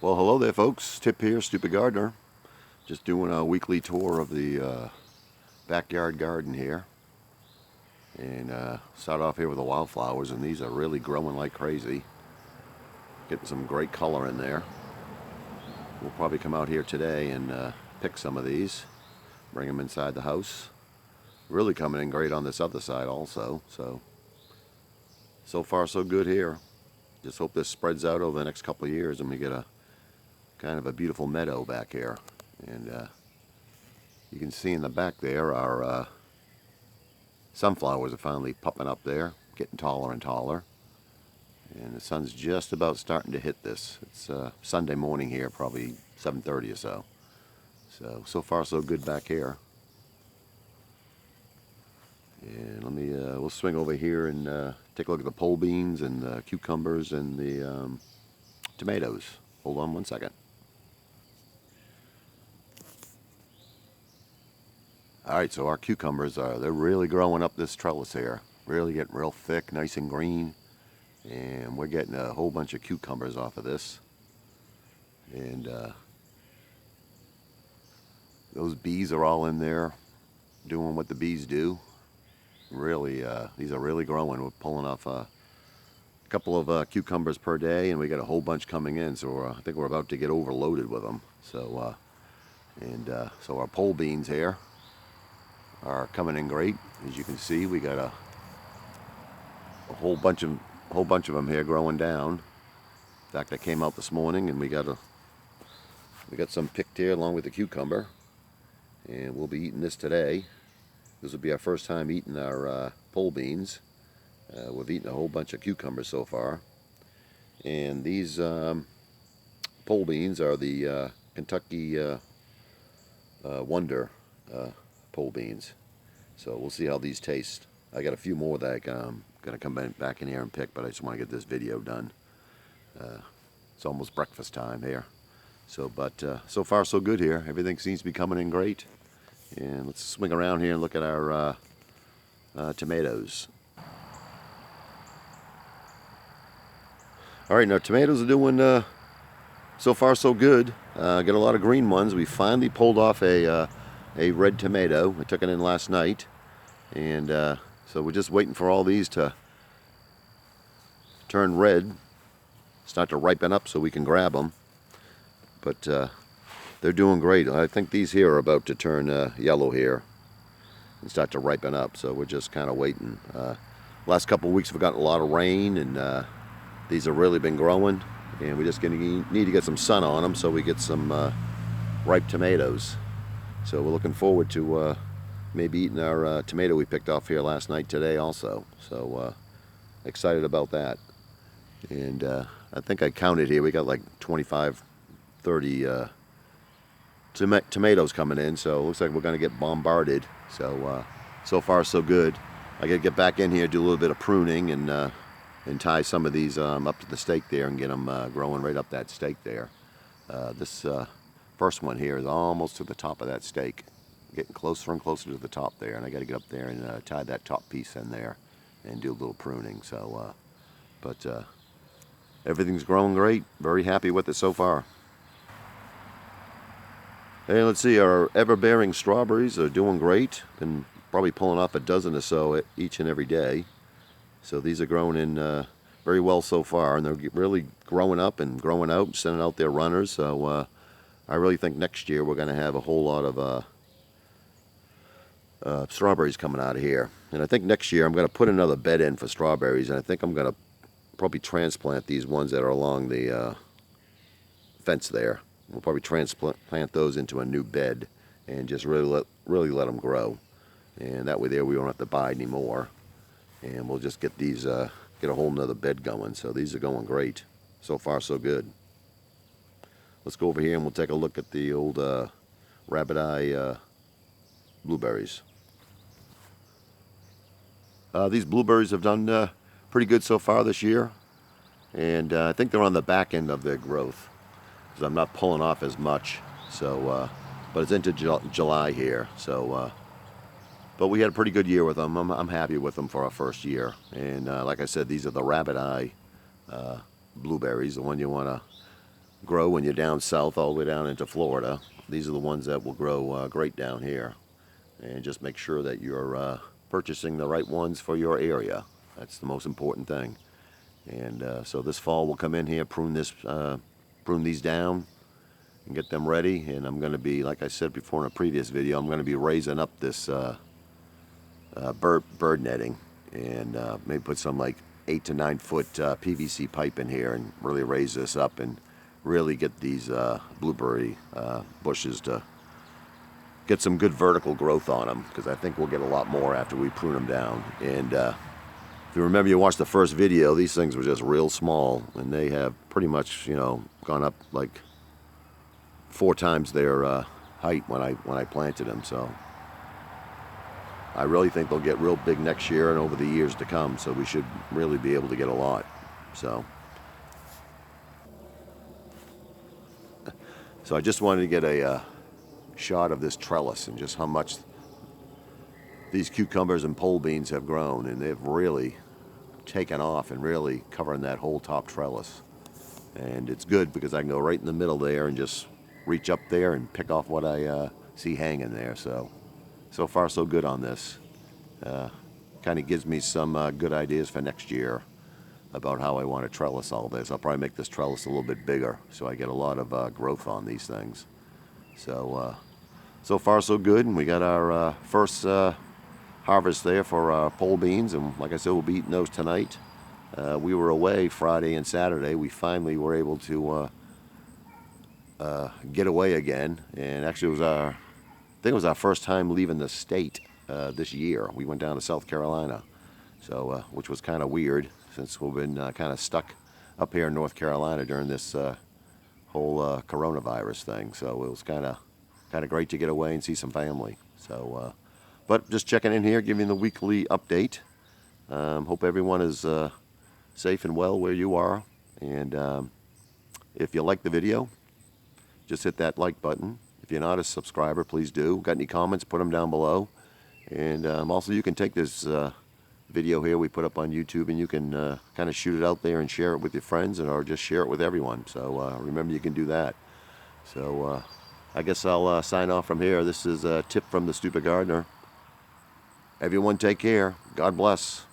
Well, hello there, folks. Tip here, Stupid Gardener. Just doing a weekly tour of the backyard garden here. And start off here with the wildflowers, and these are really growing like crazy. Getting some great color in there. We'll probably come out here today and pick some of these, bring them inside the house. Really coming in great on this other side also. So far so good here. Just hope this spreads out over the next couple of years and we get a kind of a beautiful meadow back here. And you can see in the back there our sunflowers are finally popping up there, getting taller and taller. And the sun's just about starting to hit this. It's Sunday morning here, probably 7:30 or so. So far so good back here. And we'll swing over here and take a look at the pole beans and the cucumbers and the tomatoes. Hold on one second. Alright, so our cucumbers they're really growing up this trellis here. Really getting real thick, nice and green. And we're getting a whole bunch of cucumbers off of this. And those bees are all in there doing what the bees do. Really, these are really growing. We're pulling off a couple of cucumbers per day, and we got a whole bunch coming in. So I think we're about to get overloaded with them. So our pole beans here are coming in great. As you can see, we got a whole bunch of them here growing down. In fact, I came out this morning and we got some picked here along with the cucumber, and we'll be eating this today. This will be our first time eating our pole beans. We've eaten a whole bunch of cucumbers so far, and these pole beans are the Kentucky Wonder pole beans. So we'll see how these taste. I got a few more that I'm gonna come back in here and pick, but I just want to get this video done. It's almost breakfast time here. So far so good here. Everything seems to be coming in great. And let's swing around here and look at our tomatoes. All right, now tomatoes are doing so far so good. Got a lot of green ones. We finally pulled off a red tomato. We took it in last night, and so we're just waiting for all these to turn red, start to ripen up so we can grab them. But they're doing great. I think these here are about to turn yellow here and start to ripen up, so we're just kind of waiting. Last couple of weeks we've gotten a lot of rain, and these have really been growing, and we just need to get some sun on them so we get some ripe tomatoes. So we're looking forward to maybe eating our tomato we picked off here last night today also. So excited about that. And I think I counted here, we got like 25, 30 tomatoes coming in, so it looks like we're going to get bombarded. So far so good. I got to get back in here, do a little bit of pruning, and tie some of these up to the stake there and get them growing right up that stake there. This first one here is almost to the top of that stake, getting closer and closer to the top there, and I got to get up there and tie that top piece in there and do a little pruning. But everything's growing great. Very happy with it so far. Hey, let's see, our ever-bearing strawberries are doing great. Been probably pulling off a dozen or so each and every day. So these are growing in very well so far, and they're really growing up and growing out and sending out their runners. So I really think next year we're going to have a whole lot of strawberries coming out of here. And I think next year I'm going to put another bed in for strawberries, and I think I'm going to probably transplant these ones that are along the fence there. We'll probably transplant those into a new bed and just really let them grow. And that way there we won't have to buy any more. And we'll just get these, get a whole nother bed going. So these are going great. So far so good. Let's go over here and we'll take a look at the old rabbit eye blueberries. These blueberries have done pretty good so far this year. And I think they're on the back end of their growth, because I'm not pulling off as much. So, but it's into July here. So, but we had a pretty good year with them. I'm happy with them for our first year. And like I said, these are the rabbit eye blueberries, the one you want to grow when you're down south all the way down into Florida. These are the ones that will grow great down here. And just make sure that you're purchasing the right ones for your area. That's the most important thing. And so this fall we'll come in here, prune these down and get them ready. And I'm going to be, like I said before in a previous video, I'm going to be raising up this bird netting, and maybe put some like 8 to 9 foot PVC pipe in here and really raise this up and really get these blueberry bushes to get some good vertical growth on them, because I think we'll get a lot more after we prune them down. And if you remember, you watched the first video, these things were just real small, and they have pretty much, you know, gone up like 4 times their height when I planted them. So I really think they'll get real big next year and over the years to come, so we should really be able to get a lot. So I just wanted to get a shot of this trellis and just how much these cucumbers and pole beans have grown, and they've really taken off and really covering that whole top trellis. And it's good because I can go right in the middle there and just reach up there and pick off what I see hanging there. So far so good on this. Kind of gives me some good ideas for next year about how I want to trellis all this. I'll probably make this trellis a little bit bigger so I get a lot of growth on these things. So far so good, and we got our first harvest there for pole beans, and like I said, we'll be eating those tonight. We were away Friday and Saturday. We finally were able to get away again, and actually I think it was our first time leaving the state this year. We went down to South Carolina, so which was kind of weird since we've been kind of stuck up here in North Carolina during this whole coronavirus thing. So it was kind of great to get away and see some family. So, but just checking in here, giving the weekly update. Hope everyone is safe and well where you are. And if you like the video, just hit that like button. If you're not a subscriber, please do. Got any comments, put them down below. And also you can take this video here we put up on YouTube, and you can kind of shoot it out there and share it with your friends, or just share it with everyone. So remember, you can do that. So I guess I'll sign off from here. This is a tip from the Stupid Gardener. Everyone take care. God bless.